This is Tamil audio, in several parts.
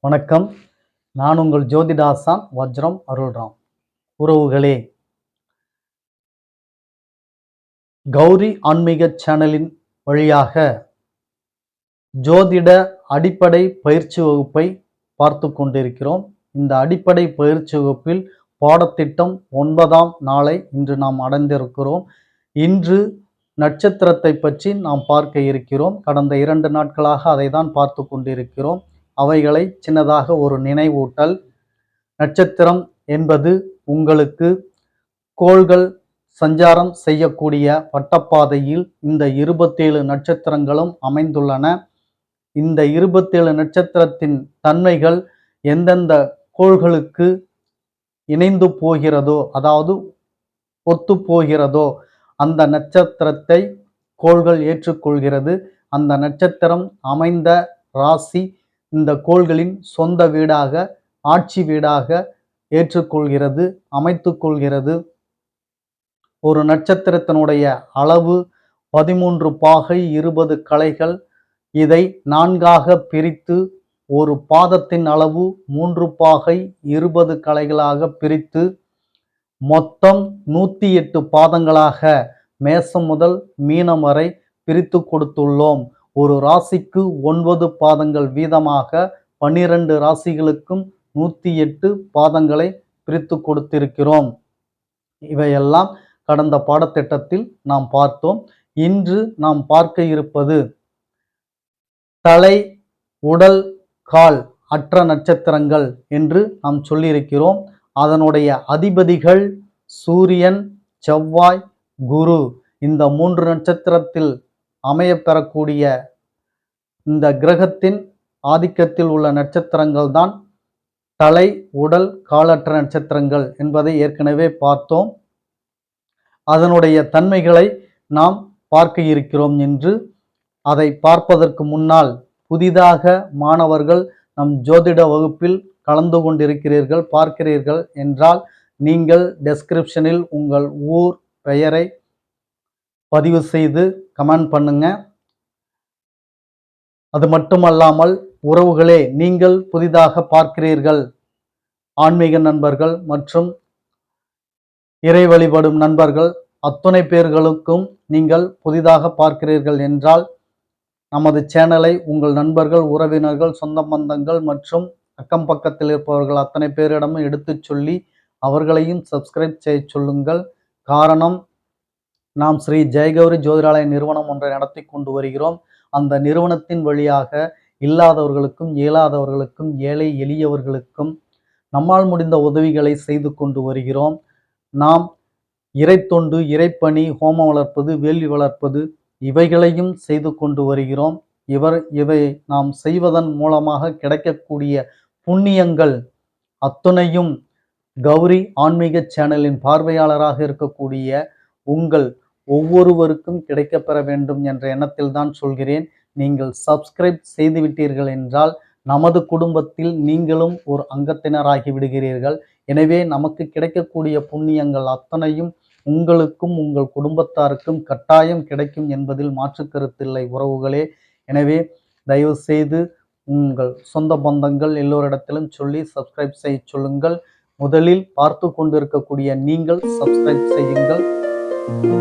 வணக்கம். நான் உங்கள் ஜோதிடாசான் வஜ்ரம் அருள்ராம். உறவுகளே, கௌரி ஆன்மீக சேனலின் வழியாக ஜோதிட அடிப்படை பயிற்சி வகுப்பை பார்த்து கொண்டிருக்கிறோம். இந்த அடிப்படை பயிற்சி வகுப்பில் பாடத்திட்டம் 9ஆம் நாளை இன்று நாம் அடைந்திருக்கிறோம். இன்று நட்சத்திரத்தை பற்றி நாம் பார்க்க இருக்கிறோம். கடந்த 2 நாட்களாக அதை தான் பார்த்து கொண்டிருக்கிறோம். அவைகளை சின்னதாக ஒரு நினைவூட்டல். நட்சத்திரம் என்பது உங்களுக்கு கோள்கள் சஞ்சாரம் செய்யக்கூடிய வட்டப்பாதையில் இந்த 27 நட்சத்திரங்களும் அமைந்துள்ளன. இந்த 27 நட்சத்திரத்தின் தன்மைகள் எந்தெந்த கோள்களுக்கு இணைந்து போகிறதோ, அதாவது ஒத்து போகிறதோ, அந்த நட்சத்திரத்தை கோள்கள் ஏற்றுக்கொள்கிறது. அந்த நட்சத்திரம் அமைந்த ராசி இந்த கோள்களின் சொந்த வீடாக, ஆட்சி வீடாக ஏற்றுக்கொள்கிறது, அமைத்து கொள்கிறது. ஒரு நட்சத்திரத்தினுடைய அளவு 13 பாகை 20 கலைகள். இதை 4ஆக பிரித்து ஒரு பாதத்தின் அளவு 3 பாகை 20 கலைகளாக பிரித்து மொத்தம் 108 பாதங்களாக மேசம் முதல் மீனம் வரை பிரித்து கொடுத்துள்ளோம். ஒரு ராசிக்கு 9 பாதங்கள் வீதமாக 12 ராசிகளுக்கும் 108 பாதங்களை பிரித்து கொடுத்திருக்கிறோம். இவையெல்லாம் கடந்த பாடத்திட்டத்தில் நாம் பார்த்தோம். இன்று நாம் பார்க்க இருப்பது தலை, உடல், கால் அற்ற நட்சத்திரங்கள் என்று நாம் சொல்லியிருக்கிறோம். அதனுடைய அதிபதிகள் சூரியன், செவ்வாய், குரு. இந்த 3 நட்சத்திரத்தில் அமையப்பெறக்கூடிய இந்த கிரகத்தின் ஆதிக்கத்தில் உள்ள நட்சத்திரங்கள் தான் தலை, உடல், காலற்ற நட்சத்திரங்கள் என்பதை ஏற்கனவே பார்த்தோம். அதனுடைய தன்மைகளை நாம் பார்க்க இருக்கிறோம் என்று. அதை பார்ப்பதற்கு முன்னால் புதிதாக மாணவர்கள் நம் ஜோதிட வகுப்பில் கலந்து கொண்டிருக்கிறீர்கள், பார்க்கிறீர்கள் என்றால் நீங்கள் டெஸ்கிரிப்ஷனில் உங்கள் ஊர் பெயரை பதிவு செய்து கமெண்ட் பண்ணுங்க. அது மட்டுமல்லாமல் உறவுகளே, நீங்கள் புதிதாக பார்க்கிறீர்கள், ஆன்மீக நண்பர்கள் மற்றும் இறை வழிபடும் நண்பர்கள் அத்துணை பேர்களுக்கும் நீங்கள் புதிதாக பார்க்கிறீர்கள் என்றால் நமது சேனலை உங்கள் நண்பர்கள், உறவினர்கள், சொந்த பந்தங்கள் மற்றும் அக்கம் பக்கத்தில் இருப்பவர்கள் அத்தனை பேரிடமும் எடுத்து சொல்லி அவர்களையும் சப்ஸ்கிரைப் செய்ய சொல்லுங்கள். காரணம், நாம் ஸ்ரீ ஜெயகௌரி ஜோதிடாலய நிறுவனம் ஒன்றை நடத்தி கொண்டு வருகிறோம். அந்த நிறுவனத்தின் வழியாக இல்லாதவர்களுக்கும், இயலாதவர்களுக்கும், ஏழை எளியவர்களுக்கும் நம்மால் முடிந்த உதவிகளை செய்து கொண்டு வருகிறோம். நாம் இறைத்தொண்டு, இறைப்பணி, ஹோமம் வளர்ப்பது, வேள்வி வளர்ப்பது இவைகளையும் செய்து கொண்டு வருகிறோம். இவை நாம் செய்வதன் மூலமாக கிடைக்கக்கூடிய புண்ணியங்கள் அத்துணையும் கௌரி ஆன்மீக சேனலின் பார்வையாளராக இருக்கக்கூடிய உங்கள் ஒவ்வொருவருக்கும் கிடைக்கப்பெற வேண்டும் என்ற எண்ணத்தில் தான் சொல்கிறேன். நீங்கள் சப்ஸ்கிரைப் செய்துவிட்டீர்கள் என்றால் நமது குடும்பத்தில் நீங்களும் ஒரு அங்கத்தினராகி விடுகிறீர்கள். எனவே நமக்கு கிடைக்கக்கூடிய புண்ணியங்கள் அத்தனையும் உங்களுக்கும் உங்கள் குடும்பத்தாருக்கும் கட்டாயம் கிடைக்கும் என்பதில் மாற்று கருத்தில்லை உறவுகளே. எனவே தயவு செய்து உங்கள் சொந்த பந்தங்கள் எல்லோரிடத்திலும் சொல்லி சப்ஸ்கிரைப் செய்ய சொல்லுங்கள். முதலில் பார்த்து கொண்டிருக்கக்கூடிய நீங்கள் சப்ஸ்கிரைப் செய்யுங்கள்.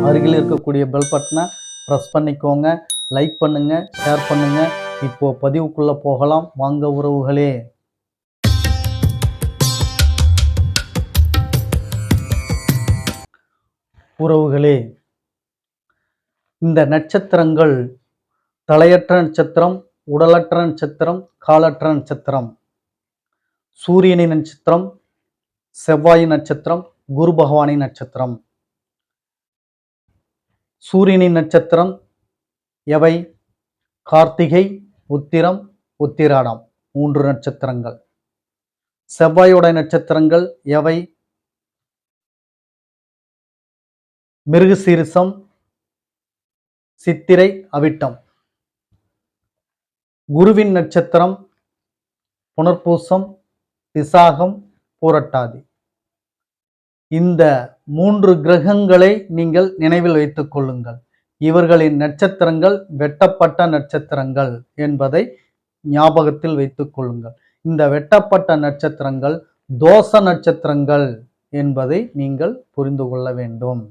அருகில் இருக்கக்கூடிய பெல் பட்டனை ப்ரெஸ் பண்ணிக்கோங்க. லைக் பண்ணுங்க, ஷேர் பண்ணுங்க. இப்போ பதிவுக்குள்ள போகலாம் வாங்க உறவுகளே. உறவுகளே, இந்த நட்சத்திரங்கள் தலையற்ற நட்சத்திரம், உடலற்ற நட்சத்திரம், காலற்ற நட்சத்திரம். சூரியனின் நட்சத்திரம், செவ்வாயின் நட்சத்திரம், குரு பகவானின் நட்சத்திரம். சூரியனின் நட்சத்திரம் எவை? கார்த்திகை, உத்திரம், உத்திராடம் 3 நட்சத்திரங்கள். செவ்வாயுடைய நட்சத்திரங்கள் எவை? மிருகசீரிசம், சித்திரை, அவிட்டம். குருவின் நட்சத்திரம் புனர்பூசம், விசாகம், பூரட்டாதி. இந்த 3 கிரகங்களை நீங்கள் நினைவில் வைத்துக் கொள்ளுங்கள். இவர்களின் நட்சத்திரங்கள் வெட்டப்பட்ட நட்சத்திரங்கள் என்பதை ஞாபகத்தில் வைத்துக் கொள்ளுங்கள். இந்த வெட்டப்பட்ட நட்சத்திரங்கள் தோஷ நட்சத்திரங்கள் என்பதை நீங்கள் புரிந்து கொள்ள வேண்டும்.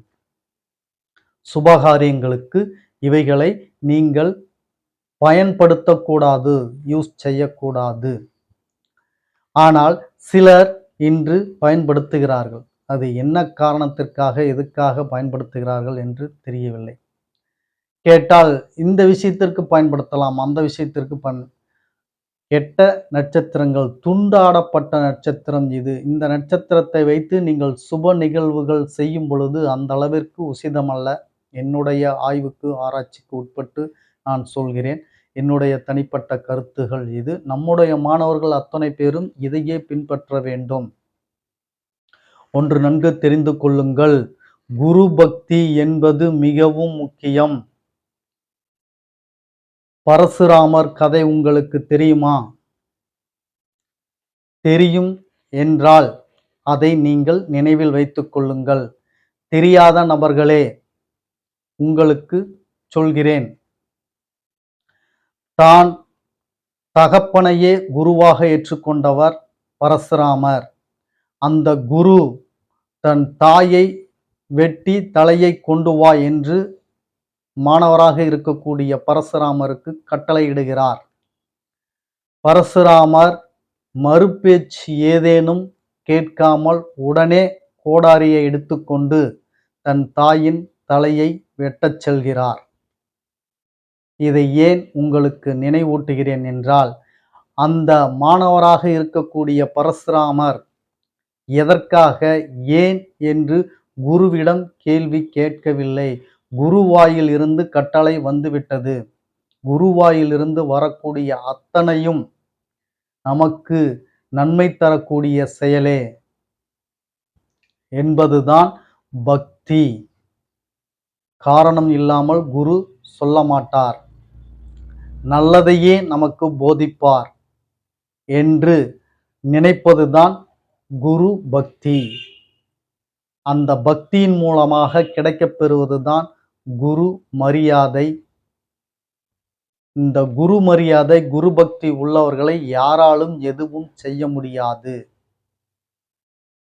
சுபகாரியங்களுக்கு இவைகளை நீங்கள் பயன்படுத்தக்கூடாது, யூஸ் செய்யக்கூடாது. ஆனால் சிலர் இன்று பயன்படுத்துகிறார்கள். அது என்ன காரணத்திற்காக, எதுக்காக பயன்படுத்துகிறார்கள் என்று தெரியவில்லை. கேட்டால் இந்த விஷயத்திற்கு பயன்படுத்தலாம், அந்த விஷயத்திற்கு கெட்ட நட்சத்திரங்கள், துண்டாடப்பட்ட நட்சத்திரம் இது. இந்த நட்சத்திரத்தை வைத்து நீங்கள் சுப நிகழ்வுகள் செய்யும் பொழுது அந்த அளவிற்கு உசிதமல்ல. என்னுடைய ஆய்வுக்கு, ஆராய்ச்சிக்கு உட்பட்டு நான் சொல்கிறேன். என்னுடைய தனிப்பட்ட கருத்துகள் இது. நம்முடைய மாணவர்கள் அத்தனை பேரும் இதையே பின்பற்ற வேண்டும். ஒன்று நன்கு தெரிந்து கொள்ளுங்கள், குரு பக்தி என்பது மிகவும் முக்கியம். பரசுராமர் கதை உங்களுக்கு தெரியுமா? தெரியும் என்றால் அதை நீங்கள் நினைவில் வைத்துக் கொள்ளுங்கள். தெரியாத நபர்களே, உங்களுக்கு சொல்கிறேன். தான் தகப்பனையே குருவாக ஏற்றுக்கொண்டவர் பரசுராமர். அந்த குரு தன் தாயை வெட்டி தலையை கொண்டு வா என்று மாணவராக இருக்கக்கூடிய பரசுராமருக்கு கட்டளையிடுகிறார். பரசுராமர் மறுபேச்சு ஏதேனும் கேட்காமல் உடனே கோடாரியை எடுத்துக்கொண்டு தன் தாயின் தலையை வெட்டச் செல்கிறார். இதை ஏன் உங்களுக்கு நினைவூட்டுகிறேன் என்றால், அந்த மாணவராக இருக்கக்கூடிய பரசுராமர் எதற்காக, ஏன் என்று குருவிடம் கேள்வி கேட்கவில்லை. குருவாயில் இருந்து கட்டளை வந்துவிட்டது. குருவாயில் இருந்து வரக்கூடிய அத்தனையும் நமக்கு நன்மை தரக்கூடிய செயலே என்பதுதான் பக்தி. காரணம் இல்லாமல் குரு சொல்ல மாட்டார். நல்லதையே நமக்கு போதிப்பார் என்று நினைப்பதுதான் குரு பக்தி. அந்த பக்தியின் மூலமாக கிடைக்கப் பெறுவதுதான் குரு மரியாதை. இந்த குரு மரியாதை, குரு பக்தி உள்ளவர்களை யாராலும் எதுவும் செய்ய முடியாது.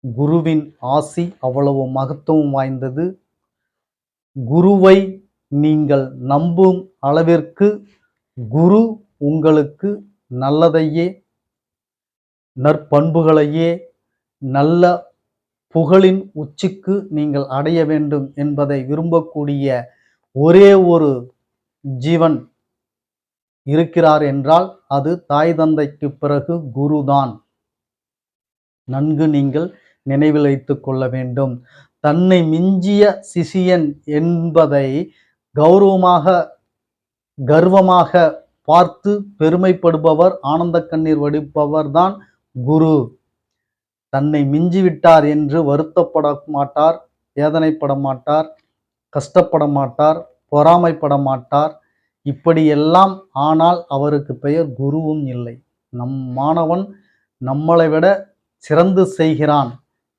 குருவின் ஆசி அவ்வளவு மகத்துவம் வாய்ந்தது. குருவை நீங்கள் நம்பும் அளவிற்கு குரு உங்களுக்கு நல்லதையே, நற்பண்புகளையே, நல்ல புகழின் உச்சிக்கு நீங்கள் அடைய வேண்டும் என்பதை விரும்பக்கூடிய ஒரே ஒரு ஜீவன் இருக்கிறார் என்றால் அது தாய் தந்தைக்கு பிறகு குருதான். நன்கு நீங்கள் நினைவில் வைத்துக் கொள்ள வேண்டும். தன்னை மிஞ்சிய சிஷியன் என்பதை கர்வமாக பார்த்து பெருமைப்படுபவர், ஆனந்த கண்ணீர் வடிப்பவர் தான் குரு. தன்னை மிஞ்சிவிட்டார் என்று வருத்தப்பட மாட்டார், வேதனைப்பட மாட்டார், கஷ்டப்பட மாட்டார், பொறாமைப்பட மாட்டார். இப்படியெல்லாம் ஆனால் அவருக்கு பெயர் குருவும் இல்லை. நம் மாணவன் நம்மளை விட சிறந்து செய்கிறான்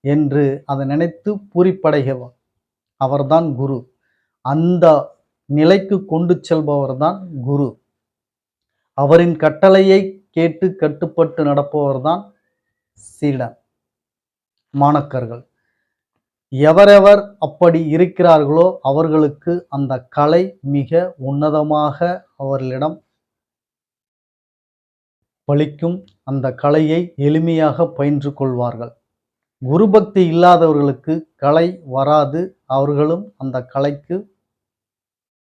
என்று அதை நினைத்து பூரிப்படைகிறவர் அவர்தான் குரு. அந்த நிலைக்கு கொண்டு செல்பவர்தான் குரு. அவரின் கட்டளையை கேட்டு கட்டுப்பட்டு நடப்பவர்தான் சீடன், மாணக்கர்கள். எவரெவர் அப்படி இருக்கிறார்களோ அவர்களுக்கு அந்த கலை மிக உன்னதமாக அவர்களிடம் பலிக்கும். அந்த கலையை எளிமையாக பயின்று கொள்வார்கள். குரு பக்தி இல்லாதவர்களுக்கு கலை வராது. அவர்களும் அந்த கலைக்கு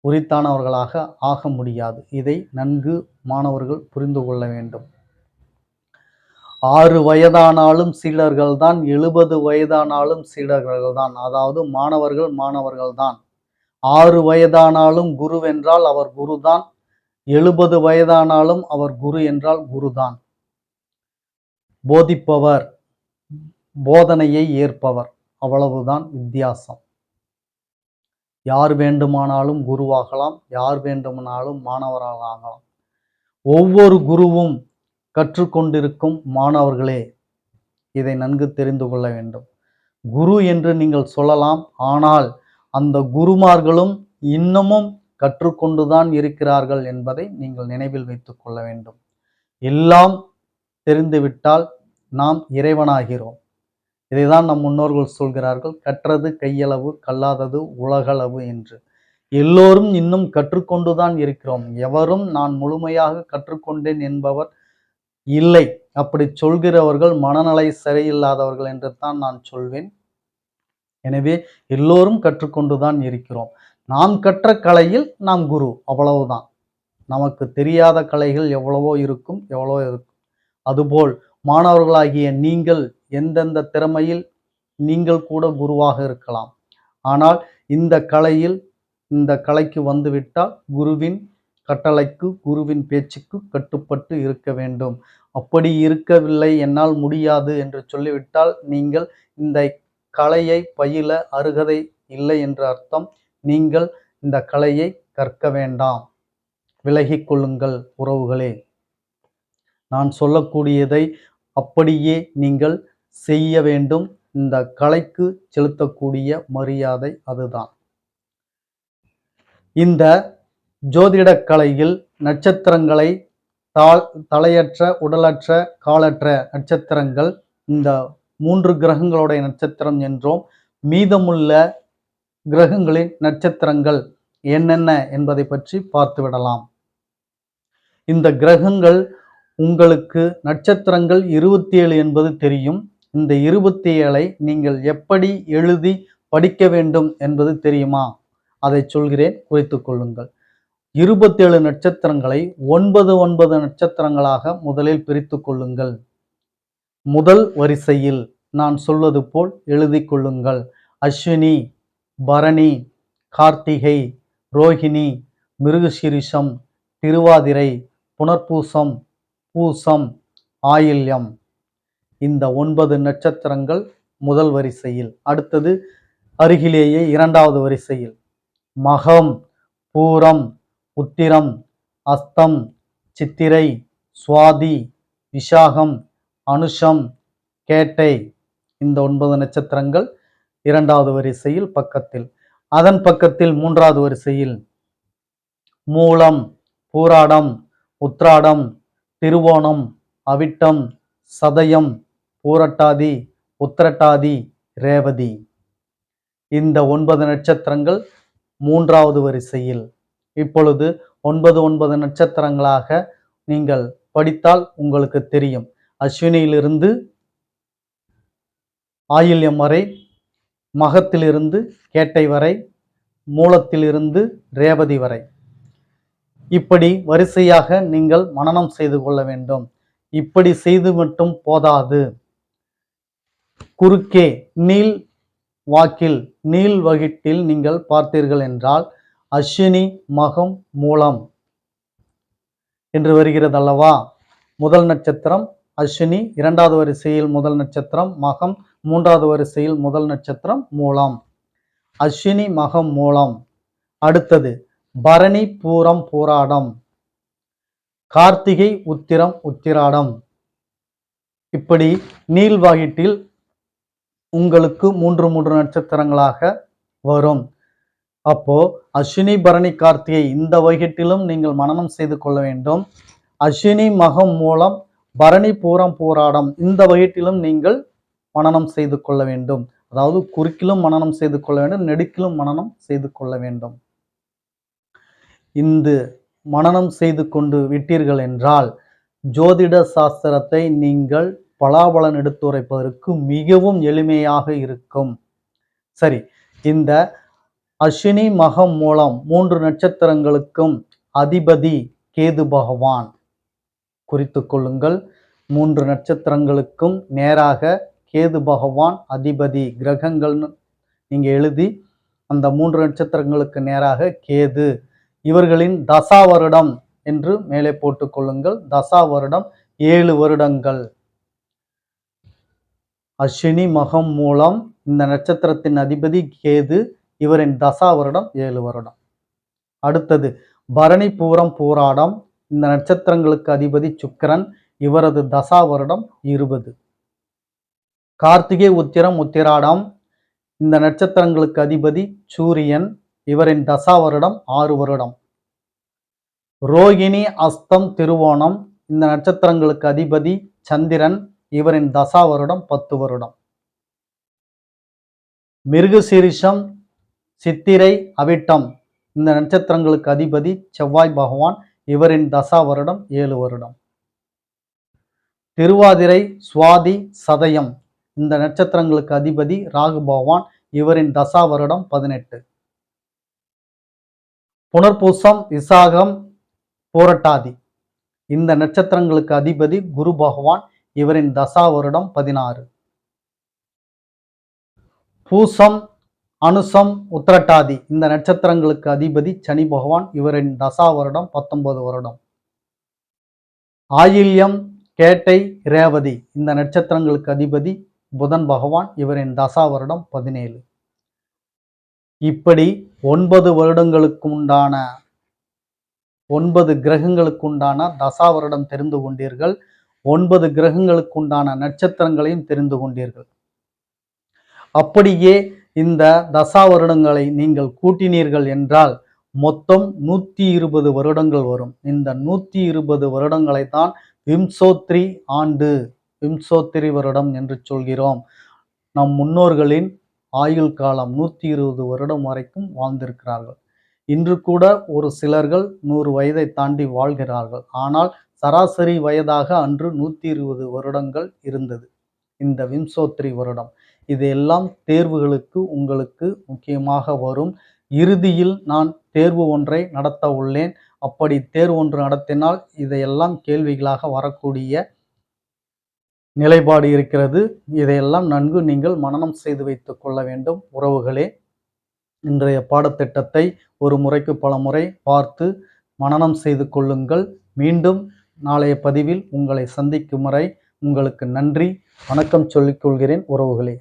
உரித்தானவர்களாக ஆக முடியாது. இதை நன்கு மாணவர்கள் புரிந்து கொள்ள வேண்டும். 6 வயதானாலும் சீடர்கள்தான், 70 வயதானாலும் சீடர்கள்தான். அதாவது மாணவர்கள்தான். 6 வயதானாலும் குருவென்றால் அவர் குருதான். 70 வயதானாலும் அவர் குரு என்றால் குருதான். போதிப்பவர், போதனையை ஏற்பவர், அவ்வளவுதான் வித்தியாசம். யார் வேண்டுமானாலும் குருவாகலாம், யார் வேண்டுமானாலும் மாணவராக ஆகலாம். ஒவ்வொரு குருவும் கற்றுக்கொண்டிருக்கும் மாணவர்களே, இதை நன்கு தெரிந்து கொள்ள வேண்டும். குரு என்று நீங்கள் சொல்லலாம், ஆனால் அந்த குருமார்களும் இன்னமும் கற்றுக்கொண்டுதான் இருக்கிறார்கள் என்பதை நீங்கள் நினைவில் வைத்துக் கொள்ள வேண்டும். எல்லாம் தெரிந்துவிட்டால் நாம் இறைவனாகிறோம். இதைதான் நம் முன்னோர்கள் சொல்கிறார்கள், கற்றது கையளவு கல்லாதது உலகளவு என்று. எல்லோரும் இன்னும் கற்றுக்கொண்டுதான் இருக்கிறோம். எவரும் நான் முழுமையாக கற்றுக்கொண்டேன் என்பவர் இல்லை. அப்படி சொல்கிறவர்கள் மனநலை சரியில்லாதவர்கள் என்று தான் நான் சொல்வேன். எனவே எல்லோரும் கற்றுக்கொண்டுதான் இருக்கிறோம். நாம் கற்ற கலையில் நாம் குரு, அவ்வளவுதான். நமக்கு தெரியாத கலைகள் எவ்வளவோ இருக்கும். அதுபோல் மாணவர்களாகிய நீங்கள் எந்தெந்த திறமையில் நீங்கள் கூட குருவாக இருக்கலாம். ஆனால் இந்த கலைக்கு வந்துவிட்டால் குருவின் கட்டளைக்கு, குருவின் பேச்சுக்கு கட்டுப்பட்டு இருக்க வேண்டும். அப்படி இருக்கவில்லை, என்னால் முடியாது என்று சொல்லிவிட்டால் நீங்கள் இந்த கலையை பயில அருகதை இல்லை என்று அர்த்தம். நீங்கள் இந்த கலையை கற்க வேண்டாம், விலகிக் கொள்ளுங்கள் உறவுகளே. நான் சொல்லக்கூடியதை அப்படியே நீங்கள் செய்ய வேண்டும். இந்த கலைக்கு செலுத்தக்கூடிய மரியாதை அதுதான். இந்த ஜோதிட கலையில் நட்சத்திரங்களை தலையற்ற, உடலற்ற, காலற்ற நட்சத்திரங்கள் இந்த 3 கிரகங்களுடைய நட்சத்திரம் என்றோம். மீதமுள்ள கிரகங்களின் நட்சத்திரங்கள் என்னென்ன என்பதை பற்றி பார்த்துவிடலாம். இந்த கிரகங்கள் உங்களுக்கு நட்சத்திரங்கள் 27 என்பது தெரியும். இந்த 27ஐ நீங்கள் எப்படி எழுதி படிக்க வேண்டும் என்பது தெரியுமா? அதை சொல்கிறேன், குறித்துக் கொள்ளுங்கள். 27 நட்சத்திரங்களை 9 நட்சத்திரங்களாக முதலில் பிரித்து கொள்ளுங்கள். முதல் வரிசையில் நான் சொல்வது போல் எழுதி கொள்ளுங்கள். அஸ்வினி, பரணி, கார்த்திகை, ரோஹிணி, மிருகசீரிஷம், திருவாதிரை, புனர்பூசம், பூசம், ஆயில்யம். இந்த 9 நட்சத்திரங்கள் முதல் வரிசையில். அடுத்தது அருகிலேயே 2வது வரிசையில் மகம், பூரம், உத்திரம், அஸ்தம், சித்திரை, சுவாதி, விஷாகம், அனுஷம், கேட்டை. இந்த 9 நட்சத்திரங்கள் 2வது வரிசையில் பக்கத்தில். அதன் பக்கத்தில் 3வது வரிசையில் மூலம், பூராடம், உத்ராடம், திருவோணம், அவிட்டம், சதயம், பூரட்டாதி, உத்திரட்டாதி, ரேவதி. இந்த 9 நட்சத்திரங்கள் 3வது வரிசையில். இப்பொழுது 9 நட்சத்திரங்களாக நீங்கள் படித்தால் உங்களுக்கு தெரியும். அஸ்வினியிலிருந்து ஆயில்யம் வரை, மகத்திலிருந்து கேட்டை வரை, மூலத்திலிருந்து ரேவதி வரை. இப்படி வரிசையாக நீங்கள் மனனம் செய்து கொள்ள வேண்டும். இப்படி செய்து மட்டும் போதாது. குறுக்கே நீள் வாக்கில், நீள் வகிட்டில் நீங்கள் பார்த்தீர்கள் என்றால் அஸ்வினி, மகம், மூலம் என்று வருகிறது அல்லவா? முதல் நட்சத்திரம் அஸ்வினி, 2வது வரிசையில் முதல் நட்சத்திரம் மகம், 3வது வரிசையில் முதல் நட்சத்திரம் மூலம். அஸ்வினி, மகம், மூலம். அடுத்தது பரணி, பூரம், பூராடம், கார்த்திகை, உத்திரம், உத்திராடம். இப்படி நீள்வாகிட்டில் உங்களுக்கு 3 நட்சத்திரங்களாக வரும். அப்போ அஸ்வினி, பரணி, கார்த்திகை இந்த வகிட்டிலும் நீங்கள் மனனம் செய்து கொள்ள வேண்டும். அஸ்வினி, மகம், மூலம், பரணி, பூரம், பூராடம் இந்த வகிட்டிலும் நீங்கள் மனனம் செய்து கொள்ள வேண்டும். அதாவது குறுக்கிலும் மனனம் செய்து கொள்ள வேண்டும், நெடுக்கிலும் மனனம் செய்து கொள்ள வேண்டும். இந்த மனனம் செய்து கொண்டு விட்டீர்கள் என்றால் ஜோதிட சாஸ்திரத்தை நீங்கள் பலாபலன் எடுத்துரைப்பதற்கு மிகவும் எளிமையாக இருக்கும். சரி, இந்த அஸ்வினி, மகம், மூலம் 3 நட்சத்திரங்களுக்கும் அதிபதி கேது பகவான். குறித்து கொள்ளுங்கள். 3 நட்சத்திரங்களுக்கும் நேராக கேது பகவான் அதிபதி. கிரகங்கள் நீங்க எழுதி அந்த 3 நட்சத்திரங்களுக்கு நேராக கேது. இவர்களின் தசா வருடம் என்று மேலே போட்டுக் கொள்ளுங்கள். தசா வருடம் 7 வருடங்கள். அஸ்வினி, மகம், மூலம் இந்த நட்சத்திரத்தின் அதிபதி கேது. இவரின் தசா வருடம் 7 வருடம். அடுத்தது பரணி, பூரம், பூராடம் இந்த நட்சத்திரங்களுக்கு அதிபதி சுக்கிரன். இவரது தசா வருடம் 20. கார்த்திகை, உத்திரம், உத்திராடம் இந்த நட்சத்திரங்களுக்கு அதிபதி சூரியன். இவரின் தசா வருடம் 6 வருடம். ரோகிணி, அஸ்தம், திருவோணம் இந்த நட்சத்திரங்களுக்கு அதிபதி சந்திரன். இவரின் தசா வருடம் 10 வருடம். மிருகசீரிஷம், சித்திரை, அவிட்டம் இந்த நட்சத்திரங்களுக்கு அதிபதி செவ்வாய் பகவான். இவரின் தசா வருடம் 7 வருடம். திருவாதிரை, சுவாதி, சதயம் இந்த நட்சத்திரங்களுக்கு அதிபதி ராகு பகவான். இவரின் தசா வருடம் 18. புனர்பூசம், விசாகம், பூரட்டாதி இந்த நட்சத்திரங்களுக்கு அதிபதி குரு பகவான். இவரின் தசா வருடம் 16. பூசம், அனுசம், உத்திரட்டாதி இந்த நட்சத்திரங்களுக்கு அதிபதி சனி பகவான். இவரின் தசா வருடம் 19 வருடம். ஆயில்யம், கேட்டை, ரேவதி இந்த நட்சத்திரங்களுக்கு அதிபதி புதன் பகவான். இவரின் தசா வருடம் 17. இப்படி 9 வருடங்களுக்கு உண்டான 9 கிரகங்களுக்கு உண்டான தசா வருடம் தெரிந்து கொண்டீர்கள். 9 கிரகங்களுக்கு உண்டான நட்சத்திரங்களையும் தெரிந்து கொண்டீர்கள். அப்படியே இந்த தசா வருடங்களை நீங்கள் கூட்டினீர்கள் என்றால் மொத்தம் 120 வருடங்கள் வரும். இந்த 120 வருடங்களை தான் விம்சோத்ரி ஆண்டு, விம்சோத்ரி வருடம் என்று சொல்கிறோம். நம் முன்னோர்களின் ஆயுள் காலம் 120 வருடம் வரைக்கும் வாழ்ந்திருக்கிறார்கள். இன்று கூட ஒரு சிலர்கள் 100 வயதை தாண்டி வாழ்கிறார்கள். ஆனால் சராசரி வயதாக அன்று 120 வருடங்கள் இருந்தது இந்த விம்சோத்ரி வருடம். இதையெல்லாம் தேர்வுகளுக்கு உங்களுக்கு முக்கியமாக வரும். இறுதியில் நான் தேர்வு ஒன்றை நடத்த உள்ளேன். அப்படி தேர்வு ஒன்று நடத்தினால் இதையெல்லாம் கேள்விகளாக வரக்கூடிய நிலைப்பாடு இருக்கிறது. இதையெல்லாம் நன்கு நீங்கள் மனனம் செய்து வைத்துக் கொள்ள வேண்டும் உறவுகளே. இன்றைய பாடத்திட்டத்தை ஒரு முறைக்கு பல முறை பார்த்து மனனம் செய்து கொள்ளுங்கள். மீண்டும் நாளைய பதிவில் உங்களை சந்திக்கும் வரை உங்களுக்கு நன்றி, வணக்கம் சொல்லிக் கொள்கிறேன் உறவுகளே.